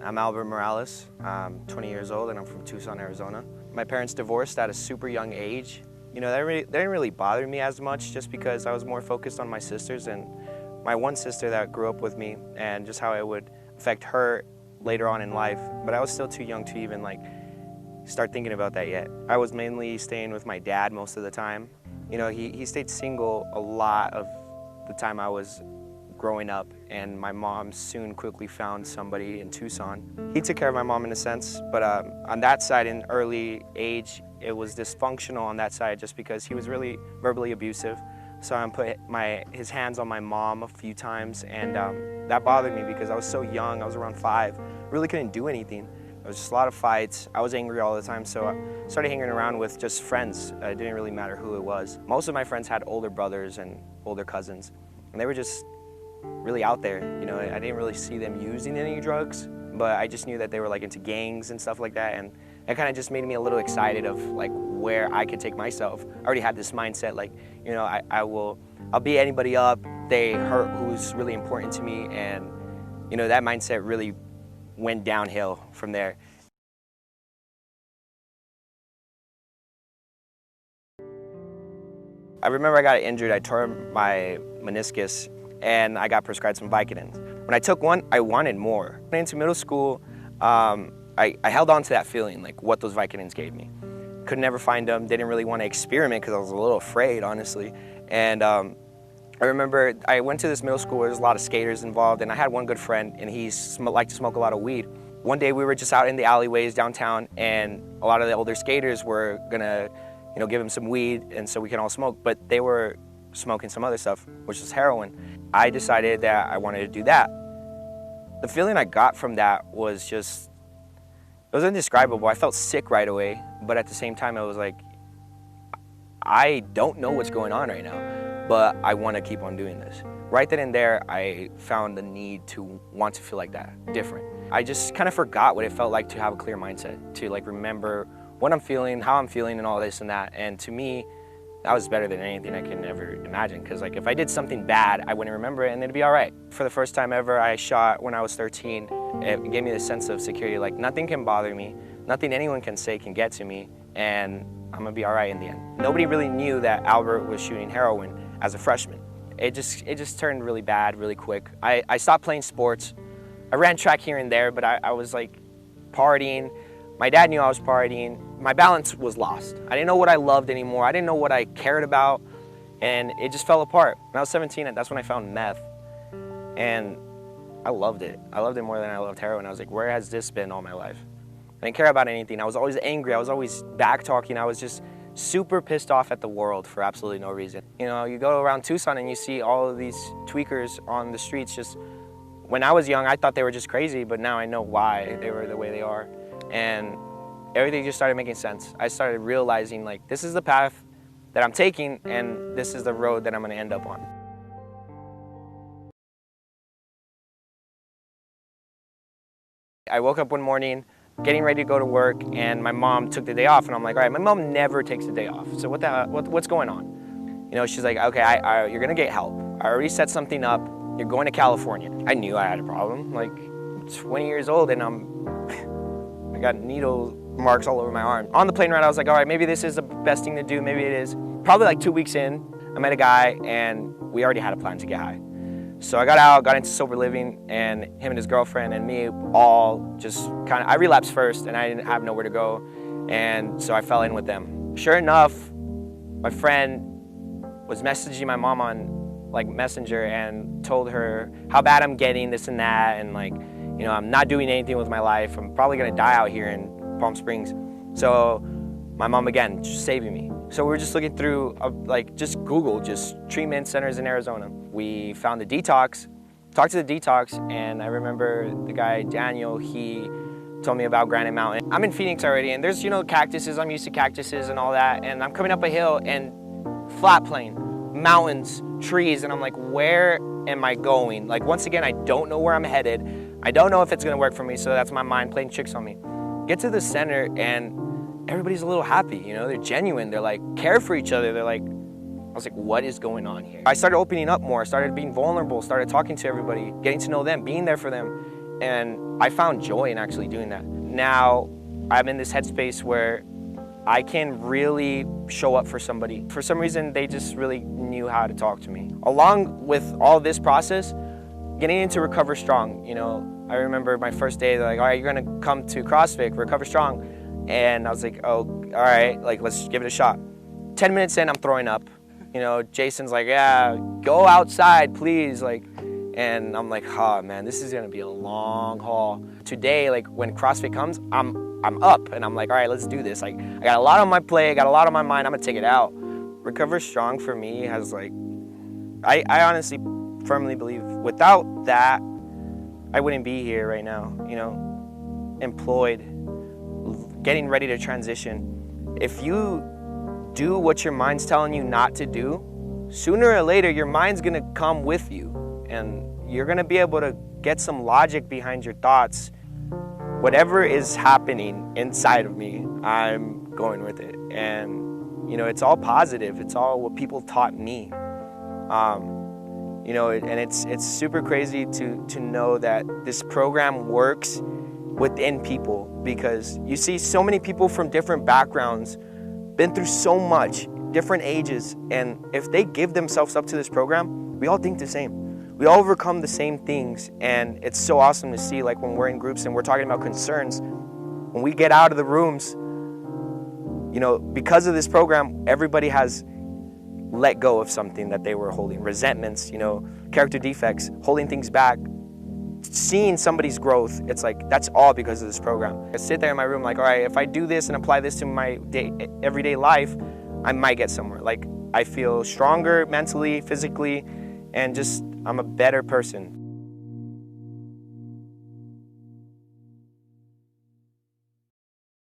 I'm Albert Morales. I'm 20 years old and I'm from Tucson, Arizona. My parents divorced at a super young age. You know, that didn't really bother me as much just because I was more focused on my sisters and my one sister that grew up with me and just how it would affect her later on in life. But I was still too young to even start thinking about that yet. I was mainly staying with my dad most of the time. You know, he stayed single a lot of the time I was growing up, and my mom soon quickly found somebody in Tucson. He took care of my mom in a sense, but on that side in early age, it was dysfunctional on that side just because he was really verbally abusive. So I put his hands on my mom a few times, and that bothered me because I was so young. I was around 5, really couldn't do anything. There was just a lot of fights. I was angry all the time, so I started hanging around with just friends. It didn't really matter who it was. Most of my friends had older brothers and older cousins, and they were just really out there. You know, I didn't really see them using any drugs, but I just knew that they were into gangs and stuff like that, and it kind of just made me a little excited of where I could take myself. I already had this mindset you know, I'll beat anybody up. They hurt who's really important to me, and you know, that mindset really went downhill from there. I remember I got injured. I tore my meniscus and I got prescribed some Vicodins. When I took one, I wanted more. Into middle school, I held on to that feeling, what those Vicodins gave me. Could never find them, didn't really want to experiment because I was a little afraid, honestly. And I remember I went to this middle school where there's a lot of skaters involved, and I had one good friend, and he liked to smoke a lot of weed. One day we were just out in the alleyways downtown, and a lot of the older skaters were gonna, you know, give him some weed, and so we can all smoke, but they were smoking some other stuff, which was heroin. I decided that I wanted to do that. The feeling I got from that was just, it was indescribable. I felt sick right away, but at the same time, it was I don't know what's going on right now, but I want to keep on doing this. Right then and there, I found the need to want to feel like that, different. I just kind of forgot what it felt like to have a clear mindset, to remember what I'm feeling, how I'm feeling, and all this and that. And to me, that was better than anything I can ever imagine, because if I did something bad, I wouldn't remember it and it'd be all right. For the first time ever, I shot when I was 13. It gave me the sense of security, nothing can bother me, nothing anyone can say can get to me, and I'm gonna be all right in the end. Nobody really knew that Albert was shooting heroin as a freshman. It just turned really bad really quick. I stopped playing sports. I ran track here and there, but I was partying. My dad knew I was partying. My balance was lost. I didn't know what I loved anymore. I didn't know what I cared about, and it just fell apart. When I was 17, that's when I found meth, and I loved it. I loved it more than I loved heroin. I was where has this been all my life? I didn't care about anything. I was always angry. I was always back-talking. I was just super pissed off at the world for absolutely no reason. You know, you go around Tucson and you see all of these tweakers on the streets. Just when I was young, I thought they were just crazy, but now I know why they were the way they are. And everything just started making sense. I started realizing this is the path that I'm taking, and this is the road that I'm gonna end up on. I woke up one morning, getting ready to go to work, and my mom took the day off, and I'm all right, my mom never takes the day off, so what's going on? You know, she's okay, you're gonna get help. I already set something up, you're going to California. I knew I had a problem, I'm 20 years old, and I got needle marks all over my arm. On the plane ride, I was all right, maybe this is the best thing to do, maybe it is. Probably 2 weeks in, I met a guy, and we already had a plan to get high. So I got out, got into sober living, and him and his girlfriend and me all just I relapsed first, and I didn't have nowhere to go, and so I fell in with them. Sure enough, my friend was messaging my mom on Messenger and told her how bad I'm getting, this and that, and you know, I'm not doing anything with my life. I'm probably gonna die out here in Palm Springs. So my mom, again, just saving me. So we were just looking through, just Google, just treatment centers in Arizona. We found the detox, talked to the detox, and I remember the guy, Daniel, he told me about Granite Mountain. I'm in Phoenix already, and there's, you know, cactuses. I'm used to cactuses and all that, and I'm coming up a hill, and flat plain, mountains, trees, and I'm where am I going? Once again, I don't know where I'm headed. I don't know if it's gonna work for me, so that's my mind playing tricks on me. Get to the center, and everybody's a little happy, you know, they're genuine, they're care for each other, I was what is going on here? I started opening up more, started being vulnerable, started talking to everybody, getting to know them, being there for them, And I found joy in actually doing that. Now I'm in this headspace where I can really show up for somebody. For some reason, they just really knew how to talk to me. Along with all this process, getting into Recover Strong, you know, I remember my first day, they're like, all right, you're gonna come to CrossFit, Recover Strong. And I was like, oh, all right, like, let's give it a shot. 10 minutes in, I'm throwing up. You know, Jason's like, yeah, go outside, please. Like, and I'm like, oh man, this is gonna be a long haul. Today, like when CrossFit comes, I'm up and I'm like, all right, let's do this. Like, I got a lot on my plate, I got a lot on my mind, I'm gonna take it out. Recover Strong for me has like, I honestly firmly believe without that, I wouldn't be here right now, you know, employed, getting ready to transition. If you do what your mind's telling you not to do, sooner or later, your mind's gonna come with you and you're gonna be able to get some logic behind your thoughts. Whatever is happening inside of me, I'm going with it. And, you know, it's all positive. It's all what people taught me. You know, and it's super crazy to know that this program works within people, because you see so many people from different backgrounds, been through so much, different ages, and if they give themselves up to this program, we all think the same. We all overcome the same things, and it's so awesome to see, like when we're in groups and we're talking about concerns, when we get out of the rooms, you know, because of this program, everybody has let go of something that they were holding, resentments, you know, character defects, holding things back, seeing somebody's growth. It's like, that's all because of this program. I sit there in my room like, all right, if I do this and apply this to my everyday life, I might get somewhere. Like, I feel stronger mentally, physically, and just, I'm a better person.